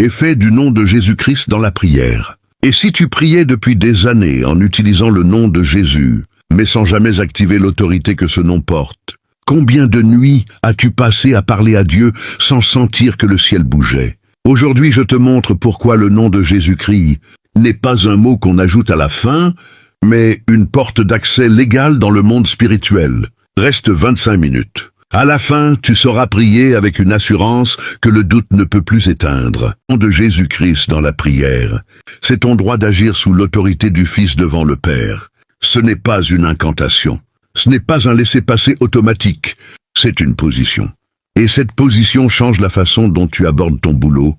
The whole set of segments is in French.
est fait du nom de Jésus-Christ dans la prière. Et si tu priais depuis des années en utilisant le nom de Jésus, mais sans jamais activer l'autorité que ce nom porte, combien de nuits as-tu passé à parler à Dieu sans sentir que le ciel bougeait? Aujourd'hui, je te montre pourquoi le nom de Jésus-Christ n'est pas un mot qu'on ajoute à la fin, mais une porte d'accès légale dans le monde spirituel. Reste 25 minutes. À la fin, tu sauras prier avec une assurance que le doute ne peut plus éteindre. Le nom de Jésus-Christ dans la prière, c'est ton droit d'agir sous l'autorité du Fils devant le Père. Ce n'est pas une incantation. Ce n'est pas un laissez-passer automatique. C'est une position. Et cette position change la façon dont tu abordes ton boulot,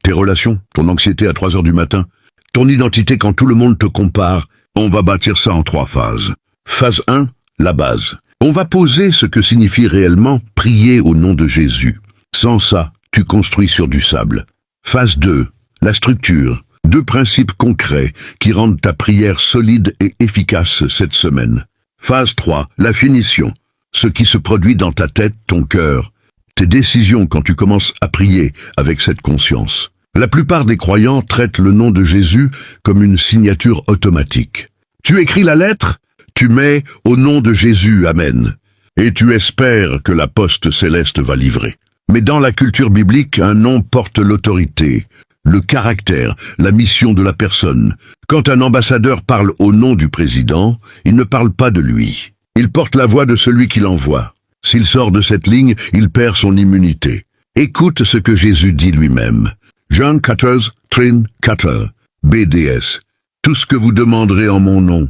tes relations, ton anxiété à 3 heures du matin, ton identité quand tout le monde te compare. On va bâtir ça en 3 phases. Phase 1, la base. On va poser ce que signifie réellement prier au nom de Jésus. Sans ça, tu construis sur du sable. Phase 2, la structure. 2 principes concrets qui rendent ta prière solide et efficace cette semaine. Phase 3, la finition. Ce qui se produit dans ta tête, ton cœur, tes décisions quand tu commences à prier avec cette conscience. La plupart des croyants traitent le nom de Jésus comme une signature automatique. Tu écris la lettre, tu mets « Au nom de Jésus, Amen » et tu espères que la poste céleste va livrer. Mais dans la culture biblique, un nom porte l'autorité, le caractère, la mission de la personne. Quand un ambassadeur parle au nom du président, il ne parle pas de lui. Il porte la voix de celui qui l'envoie. S'il sort de cette ligne, il perd son immunité. Écoute ce que Jésus dit lui-même. Jean 14, 34, BDS. Tout ce que vous demanderez en mon nom,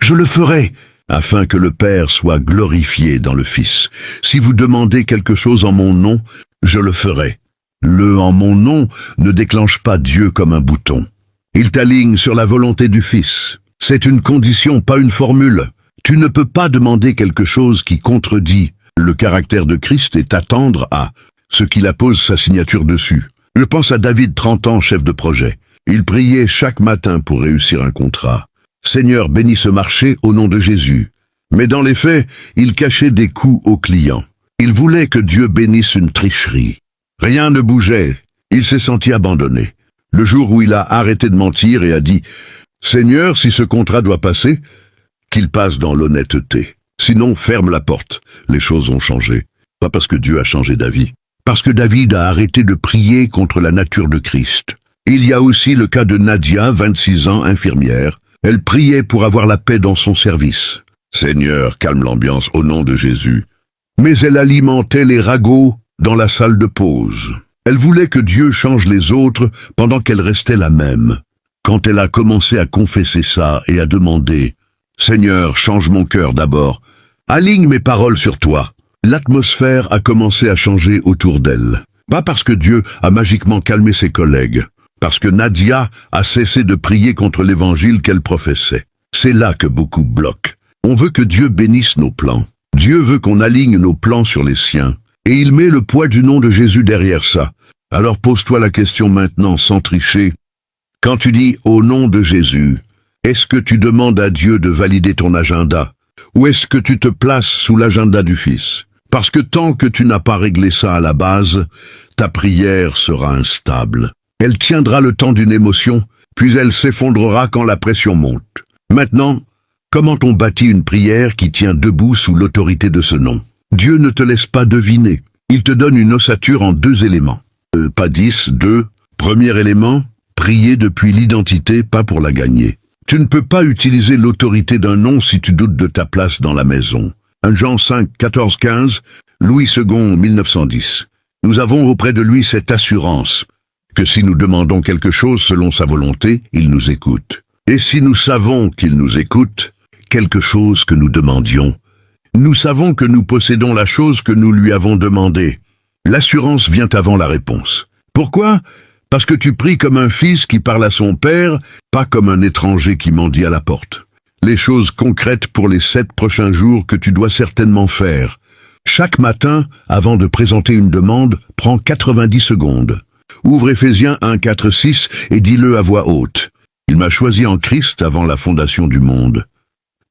je le ferai, afin que le Père soit glorifié dans le Fils. Si vous demandez quelque chose en mon nom, je le ferai. Le « en mon nom » ne déclenche pas Dieu comme un bouton. Il t'aligne sur la volonté du Fils. C'est une condition, pas une formule. Tu ne peux pas demander quelque chose qui contredit le caractère de Christ et t'attendre à ce qu'il appose sa signature dessus. Je pense à David, 30 ans, chef de projet. Il priait chaque matin pour réussir un contrat. Seigneur, bénis ce marché au nom de Jésus. Mais dans les faits, il cachait des coûts aux clients. Il voulait que Dieu bénisse une tricherie. Rien ne bougeait. Il s'est senti abandonné. Le jour où il a arrêté de mentir et a dit « Seigneur, si ce contrat doit passer, qu'il passe dans l'honnêteté. Sinon, ferme la porte. » Les choses ont changé. Pas parce que Dieu a changé d'avis. Parce que David a arrêté de prier contre la nature de Christ. Il y a aussi le cas de Nadia, 26 ans, infirmière. Elle priait pour avoir la paix dans son service. Seigneur, calme l'ambiance au nom de Jésus. Mais elle alimentait les ragots dans la salle de pause. Elle voulait que Dieu change les autres pendant qu'elle restait la même. Quand elle a commencé à confesser ça et à demander « Seigneur, change mon cœur d'abord, aligne mes paroles sur toi », l'atmosphère a commencé à changer autour d'elle. Pas parce que Dieu a magiquement calmé ses collègues, parce que Nadia a cessé de prier contre l'évangile qu'elle professait. C'est là que beaucoup bloquent. On veut que Dieu bénisse nos plans. Dieu veut qu'on aligne nos plans sur les siens. Et il met le poids du nom de Jésus derrière ça. Alors pose-toi la question maintenant sans tricher. Quand tu dis « au nom de Jésus », est-ce que tu demandes à Dieu de valider ton agenda? Ou est-ce que tu te places sous l'agenda du Fils? Parce que tant que tu n'as pas réglé ça à la base, ta prière sera instable. Elle tiendra le temps d'une émotion, puis elle s'effondrera quand la pression monte. Maintenant, comment on bâtit une prière qui tient debout sous l'autorité de ce nom? Dieu ne te laisse pas deviner. Il te donne une ossature en 2 éléments. Pas 10, 2. Premier élément, prier depuis l'identité, pas pour la gagner. Tu ne peux pas utiliser l'autorité d'un nom si tu doutes de ta place dans la maison. 1 Jean 5, 14, 15, Louis II, 1910. Nous avons auprès de lui cette assurance que si nous demandons quelque chose selon sa volonté, il nous écoute. Et si nous savons qu'il nous écoute, quelque chose que nous demandions, nous savons que nous possédons la chose que nous lui avons demandée. L'assurance vient avant la réponse. Pourquoi? Parce que tu pries comme un fils qui parle à son père, pas comme un étranger qui mendie à la porte. Les choses concrètes pour les 7 prochains jours que tu dois certainement faire. Chaque matin, avant de présenter une demande, prends 90 secondes. Ouvre Éphésiens 1, 4, 6 et dis-le à voix haute. Il m'a choisi en Christ avant la fondation du monde,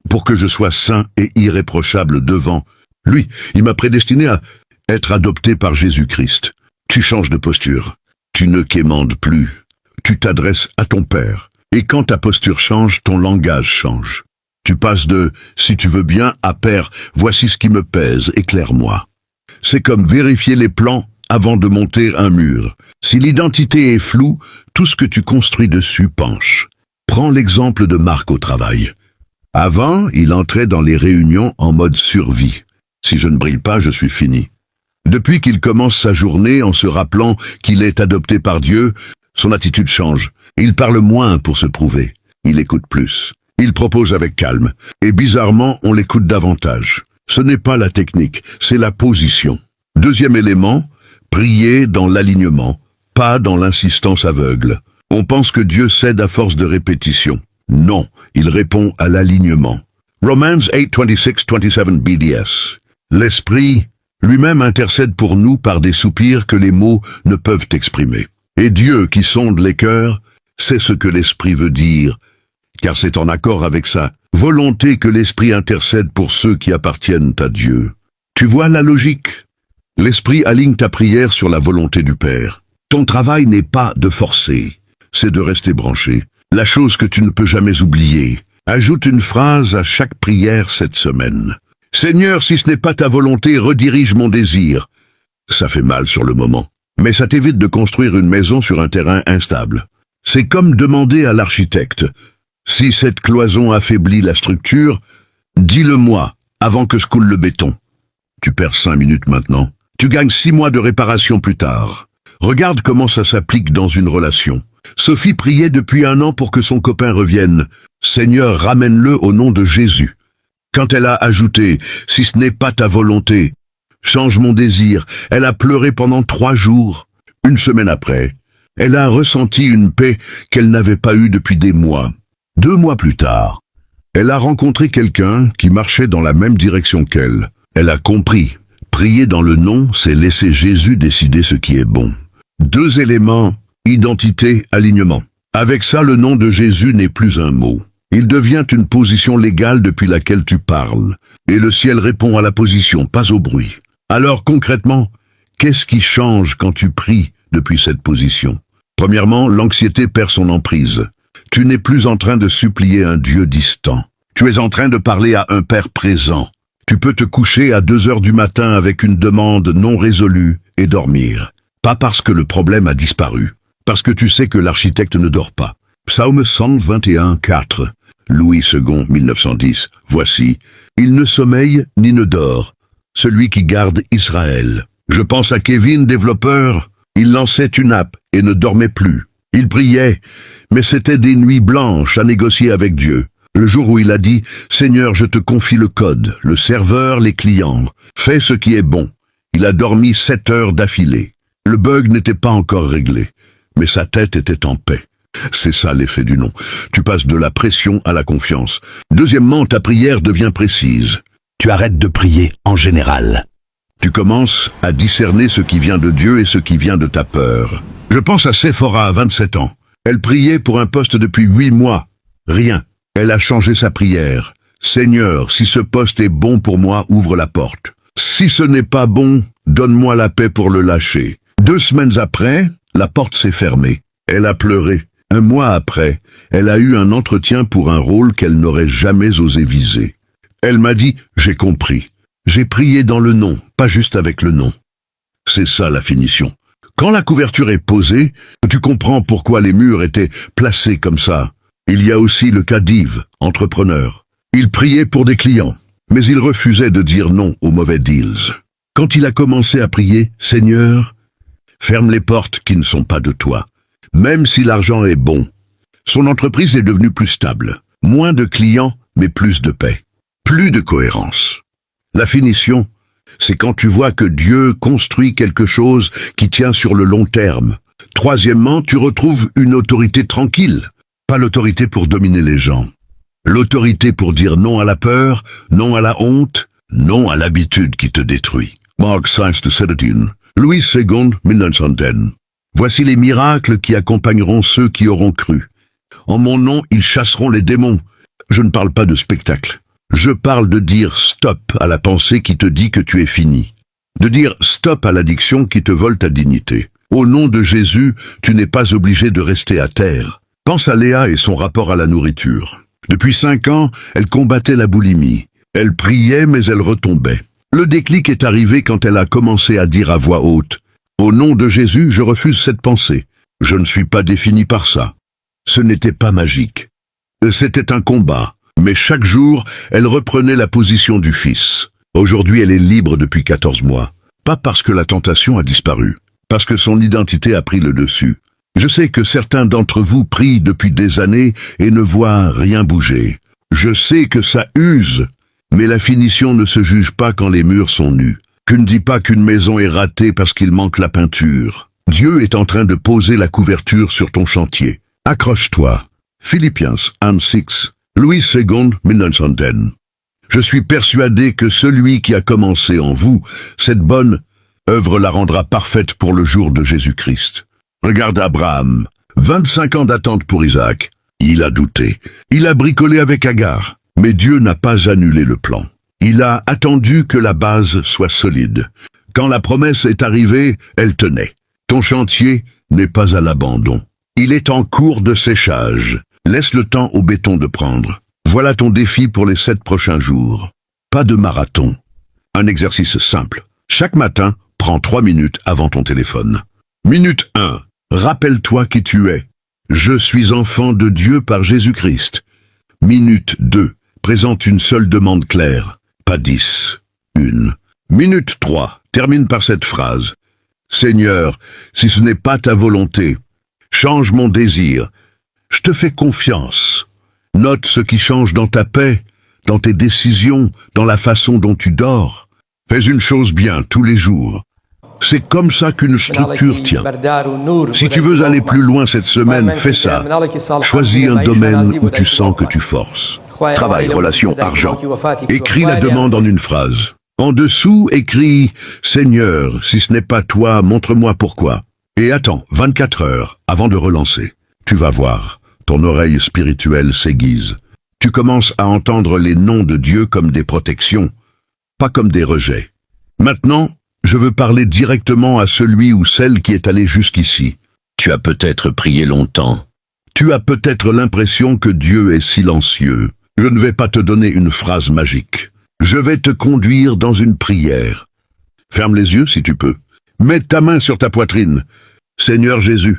pour que je sois saint et irréprochable devant lui. Il m'a prédestiné à être adopté par Jésus-Christ. Tu changes de posture. Tu ne quémandes plus. Tu t'adresses à ton Père. Et quand ta posture change, ton langage change. Tu passes de « si tu veux bien » à « Père, voici ce qui me pèse, éclaire-moi ». C'est comme vérifier les plans avant de monter un mur. Si l'identité est floue, tout ce que tu construis dessus penche. Prends l'exemple de Marc au travail. Avant, il entrait dans les réunions en mode survie. Si je ne brille pas, je suis fini. Depuis qu'il commence sa journée en se rappelant qu'il est adopté par Dieu, son attitude change. Il parle moins pour se prouver. Il écoute plus. Il propose avec calme. Et bizarrement, on l'écoute davantage. Ce n'est pas la technique, c'est la position. Deuxième élément, prier dans l'alignement, pas dans l'insistance aveugle. On pense que Dieu cède à force de répétition. Non, il répond à l'alignement. Romans 8:26-27 BDS. L'Esprit lui-même intercède pour nous par des soupirs que les mots ne peuvent exprimer. Et Dieu, qui sonde les cœurs, sait ce que l'Esprit veut dire, car c'est en accord avec sa volonté que l'Esprit intercède pour ceux qui appartiennent à Dieu. Tu vois la logique? L'Esprit aligne ta prière sur la volonté du Père. Ton travail n'est pas de forcer, c'est de rester branché. La chose que tu ne peux jamais oublier. Ajoute une phrase à chaque prière cette semaine. Seigneur, si ce n'est pas ta volonté, redirige mon désir. Ça fait mal sur le moment, mais ça t'évite de construire une maison sur un terrain instable. C'est comme demander à l'architecte. Si cette cloison affaiblit la structure, dis-le-moi avant que je coule le béton. Tu perds 5 minutes maintenant. Tu gagnes 6 mois de réparation plus tard. Regarde comment ça s'applique dans une relation. Sophie priait depuis 1 an pour que son copain revienne. Seigneur, ramène-le au nom de Jésus. Quand elle a ajouté « si ce n'est pas ta volonté », change mon désir, elle a pleuré pendant 3 jours. 1 semaine après, elle a ressenti une paix qu'elle n'avait pas eue depuis des mois. 2 mois plus tard, elle a rencontré quelqu'un qui marchait dans la même direction qu'elle. Elle a compris. Prier dans le non, c'est laisser Jésus décider ce qui est bon. 2 éléments, identité, alignement. Avec ça, le nom de Jésus n'est plus un mot. Il devient une position légale depuis laquelle tu parles. Et le ciel répond à la position, pas au bruit. Alors concrètement, qu'est-ce qui change quand tu pries depuis cette position? Premièrement, l'anxiété perd son emprise. Tu n'es plus en train de supplier un Dieu distant. Tu es en train de parler à un Père présent. Tu peux te coucher à 2 heures du matin avec une demande non résolue et dormir. Pas parce que le problème a disparu, parce que tu sais que l'architecte ne dort pas. Psaume 121:4. Louis II, 1910. Voici, il ne sommeille ni ne dort, celui qui garde Israël. Je pense à Kevin, développeur. Il lançait une app et ne dormait plus. Il priait, mais c'était des nuits blanches à négocier avec Dieu. Le jour où il a dit « Seigneur, je te confie le code, le serveur, les clients. Fais ce qui est bon ». Il a dormi 7 heures d'affilée. Le bug n'était pas encore réglé, mais sa tête était en paix. C'est ça l'effet du non. Tu passes de la pression à la confiance. Deuxièmement, ta prière devient précise. Tu arrêtes de prier en général. Tu commences à discerner ce qui vient de Dieu et ce qui vient de ta peur. Je pense à Sephora à 27 ans. Elle priait pour un poste depuis 8 mois. Rien. Elle a changé sa prière. Seigneur, si ce poste est bon pour moi, ouvre la porte. Si ce n'est pas bon, donne-moi la paix pour le lâcher. 2 semaines après, la porte s'est fermée. Elle a pleuré. 1 mois après, elle a eu un entretien pour un rôle qu'elle n'aurait jamais osé viser. Elle m'a dit « J'ai compris. J'ai prié dans le non, pas juste avec le non. » C'est ça la finition. Quand la couverture est posée, tu comprends pourquoi les murs étaient placés comme ça. Il y a aussi le cas d'Yves, entrepreneur. Il priait pour des clients, mais il refusait de dire non aux mauvais deals. Quand il a commencé à prier « Seigneur, ferme les portes qui ne sont pas de toi », même si l'argent est bon, son entreprise est devenue plus stable. Moins de clients, mais plus de paix. Plus de cohérence. La finition, c'est quand tu vois que Dieu construit quelque chose qui tient sur le long terme. Troisièmement, tu retrouves une autorité tranquille. Pas l'autorité pour dominer les gens. L'autorité pour dire non à la peur, non à la honte, non à l'habitude qui te détruit. Mark 6-17, Louis II, 1910. Voici les miracles qui accompagneront ceux qui auront cru. En mon nom, ils chasseront les démons. Je ne parle pas de spectacle. Je parle de dire stop à la pensée qui te dit que tu es fini. De dire stop à l'addiction qui te vole ta dignité. Au nom de Jésus, tu n'es pas obligé de rester à terre. Pense à Léa et son rapport à la nourriture. Depuis 5 ans, elle combattait la boulimie. Elle priait, mais elle retombait. Le déclic est arrivé quand elle a commencé à dire à voix haute « Au nom de Jésus, je refuse cette pensée. Je ne suis pas défini par ça. » Ce n'était pas magique. C'était un combat, mais chaque jour, elle reprenait la position du Fils. Aujourd'hui, elle est libre depuis 14 mois. Pas parce que la tentation a disparu, parce que son identité a pris le dessus. Je sais que certains d'entre vous prient depuis des années et ne voient rien bouger. Je sais que ça use, mais la finition ne se juge pas quand les murs sont nus. Que ne dis pas qu'une maison est ratée parce qu'il manque la peinture. Dieu est en train de poser la couverture sur ton chantier. Accroche-toi. Philippiens 1:6, Louis II, 1910. Je suis persuadé que celui qui a commencé en vous, cette bonne œuvre la rendra parfaite pour le jour de Jésus-Christ. Regarde Abraham, 25 ans d'attente pour Isaac. Il a douté. Il a bricolé avec Agar. Mais Dieu n'a pas annulé le plan. Il a attendu que la base soit solide. Quand la promesse est arrivée, elle tenait. Ton chantier n'est pas à l'abandon. Il est en cours de séchage. Laisse le temps au béton de prendre. Voilà ton défi pour les 7 prochains jours. Pas de marathon. Un exercice simple. Chaque matin, prends 3 minutes avant ton téléphone. Minute 1. Rappelle-toi qui tu es. Je suis enfant de Dieu par Jésus-Christ. Minute 2. Présente une seule demande claire. Pas 10. Une. Minute 3. Termine par cette phrase. Seigneur, si ce n'est pas ta volonté, change mon désir. Je te fais confiance. Note ce qui change dans ta paix, dans tes décisions, dans la façon dont tu dors. Fais une chose bien tous les jours. C'est comme ça qu'une structure tient. Si tu veux aller plus loin cette semaine, fais ça. Choisis un domaine où tu sens que tu forces. Travail, relations, argent. Écris la demande en une phrase. En dessous, écris « Seigneur, si ce n'est pas toi, montre-moi pourquoi ». Et attends 24 heures avant de relancer. Tu vas voir, ton oreille spirituelle s'aiguise. Tu commences à entendre les noms de Dieu comme des protections, pas comme des rejets. Maintenant, je veux parler directement à celui ou celle qui est allé jusqu'ici. Tu as peut-être prié longtemps. Tu as peut-être l'impression que Dieu est silencieux. Je ne vais pas te donner une phrase magique. Je vais te conduire dans une prière. Ferme les yeux si tu peux. Mets ta main sur ta poitrine. Seigneur Jésus,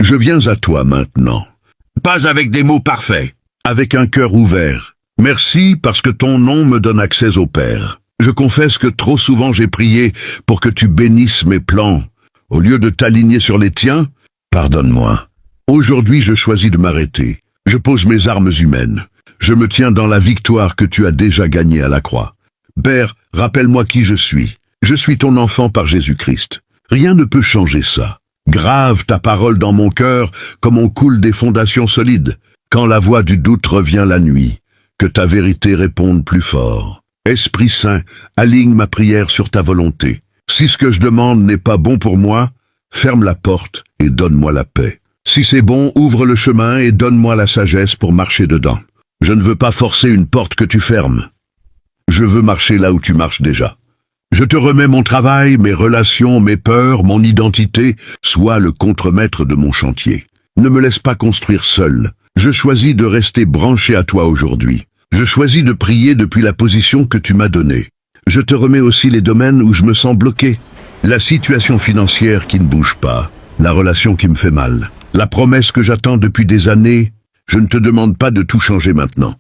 je viens à toi maintenant. Pas avec des mots parfaits, avec un cœur ouvert. Merci parce que ton nom me donne accès au Père. Je confesse que trop souvent j'ai prié pour que tu bénisses mes plans. Au lieu de t'aligner sur les tiens, pardonne-moi. Aujourd'hui je choisis de m'arrêter. Je pose mes armes humaines. Je me tiens dans la victoire que tu as déjà gagnée à la croix. Père, rappelle-moi qui je suis. Je suis ton enfant par Jésus-Christ. Rien ne peut changer ça. Grave ta parole dans mon cœur comme on coule des fondations solides. Quand la voix du doute revient la nuit, que ta vérité réponde plus fort. Esprit Saint, aligne ma prière sur ta volonté. Si ce que je demande n'est pas bon pour moi, ferme la porte et donne-moi la paix. Si c'est bon, ouvre le chemin et donne-moi la sagesse pour marcher dedans. Je ne veux pas forcer une porte que tu fermes. Je veux marcher là où tu marches déjà. Je te remets mon travail, mes relations, mes peurs, mon identité. Sois le contremaître de mon chantier. Ne me laisse pas construire seul. Je choisis de rester branché à toi aujourd'hui. Je choisis de prier depuis la position que tu m'as donnée. Je te remets aussi les domaines où je me sens bloqué. La situation financière qui ne bouge pas. La relation qui me fait mal. La promesse que j'attends depuis des années. Je ne te demande pas de tout changer maintenant.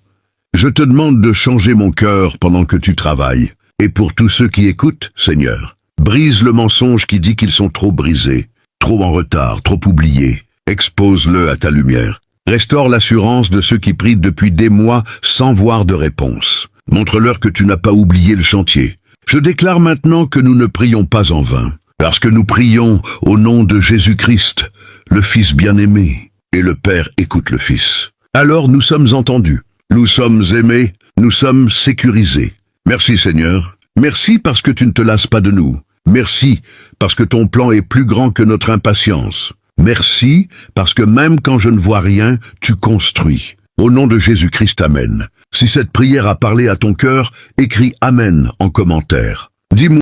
Je te demande de changer mon cœur pendant que tu travailles. Et pour tous ceux qui écoutent, Seigneur, brise le mensonge qui dit qu'ils sont trop brisés, trop en retard, trop oubliés. Expose-le à ta lumière. Restaure l'assurance de ceux qui prient depuis des mois sans voir de réponse. Montre-leur que tu n'as pas oublié le chantier. Je déclare maintenant que nous ne prions pas en vain, parce que nous prions au nom de Jésus-Christ, le Fils bien-aimé, et le Père écoute le Fils. Alors nous sommes entendus, nous sommes aimés, nous sommes sécurisés. Merci Seigneur, merci parce que tu ne te lasses pas de nous. Merci parce que ton plan est plus grand que notre impatience. Merci parce que même quand je ne vois rien, tu construis. Au nom de Jésus-Christ, Amen. Si cette prière a parlé à ton cœur, écris Amen en commentaire. Dis-moi.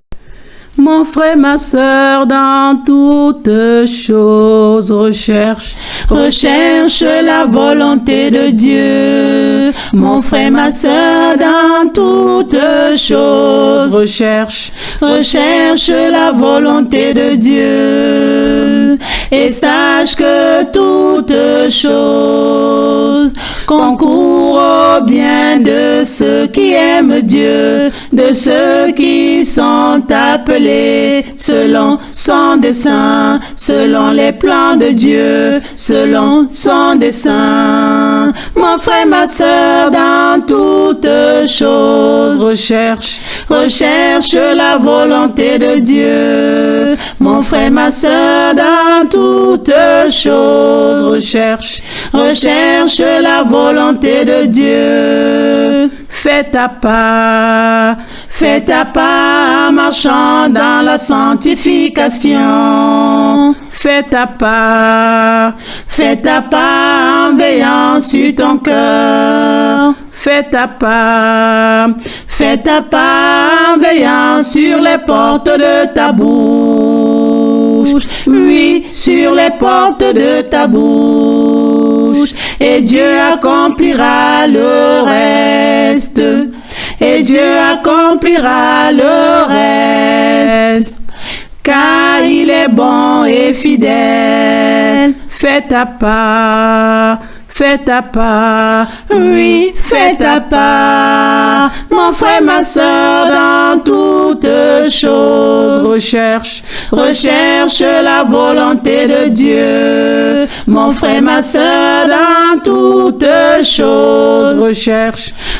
Mon frère, ma sœur, dans toutes choses, recherche la volonté de Dieu. Mon frère, ma sœur, dans toutes choses, recherche la volonté de Dieu. Et sache que toutes choses concourent au bien de ceux qui aiment Dieu, de ceux qui sont appelés selon son dessein, selon les plans de Dieu, selon son dessein. Mon frère, ma sœur, dans toutes choses, recherche la volonté de Dieu. Mon frère, ma sœur, dans toutes choses, recherche la volonté de Dieu. Fais ta part en marchant dans la sanctification. Fais ta part en veillant sur ton cœur. Fais ta part en veillant sur les portes de ta bouche. Oui, sur les portes de ta bouche. Et Dieu accomplira le reste. Et Dieu accomplira le reste. Car il est bon et fidèle. Fais ta part. Oui, fais ta part. Mon frère, ma sœur, dans toutes choses, recherche la volonté de Dieu. Mon frère, ma sœur, dans toutes choses,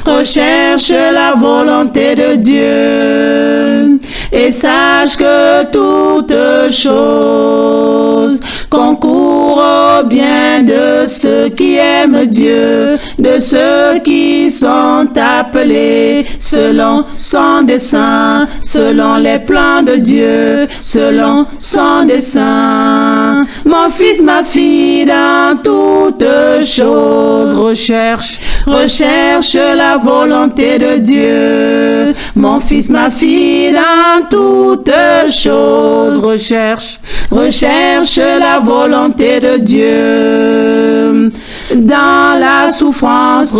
recherche la volonté de Dieu. Et sache que toutes choses concourent au bien de ceux qui aiment Dieu, de ceux qui sont appelés selon son dessein, selon les plans de Dieu, selon son dessein. Mon fils, ma fille, dans toutes choses, recherche la volonté de Dieu. Mon fils, ma fille, dans toutes choses, recherche la volonté de Dieu. Dans la souffrance,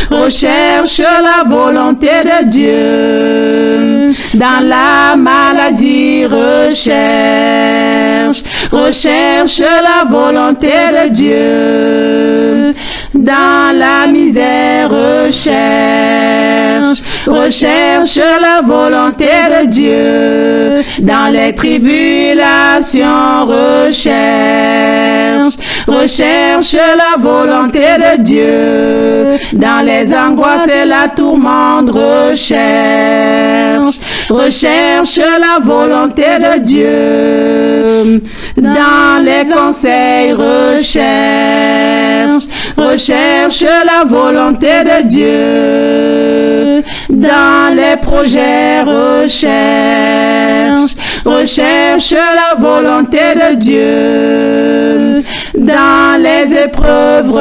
recherche la volonté de Dieu. Dans la maladie, recherche la volonté de Dieu. Dans la misère, recherche la volonté de Dieu. Dans les tribulations, recherche la volonté de Dieu. Dans les angoisses et la tourmente, recherche la volonté de Dieu. Dans les conseils, recherche la volonté de Dieu. Dans les projets, recherche la volonté de Dieu. Dans les épreuves,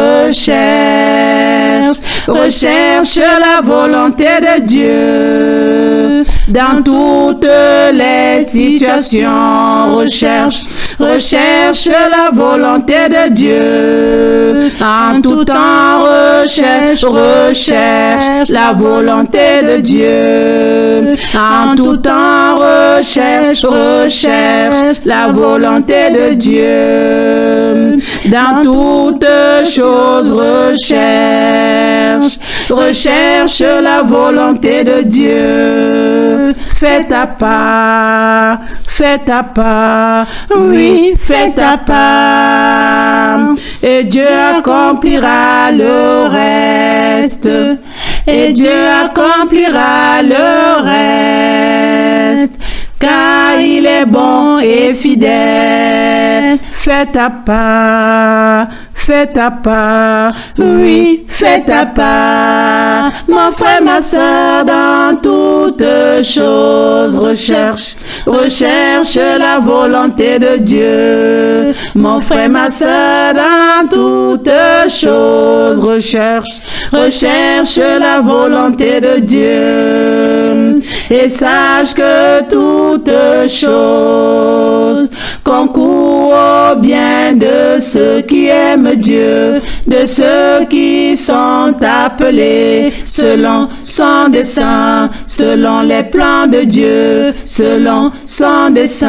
recherche la volonté de Dieu. Dans toutes les situations, recherche la volonté de Dieu. En tout temps, recherche la volonté de Dieu. En tout temps, recherche la volonté de Dieu. Dans toutes choses, recherche la volonté de Dieu. Fais ta part, oui, fais ta part. Et Dieu accomplira le reste. Et Dieu accomplira le reste. Car il est bon et fidèle. Fais ta part, oui, fais ta part. Mon mon frère, ma sœur, dans toutes choses, recherche la volonté de Dieu. Mon frère, ma sœur, dans toutes choses, recherche la volonté de Dieu. Et sache que toutes choses concourent au bien de ceux qui aiment Dieu, de ceux qui sont appelés selon son dessein, selon les plans de Dieu, selon son dessein.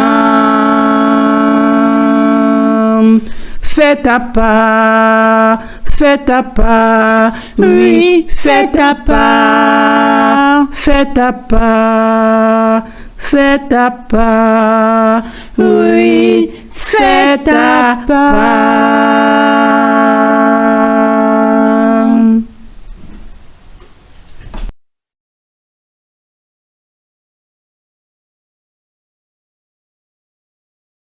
Fais ta part, oui, fais ta part, fais ta part, oui, fais ta part.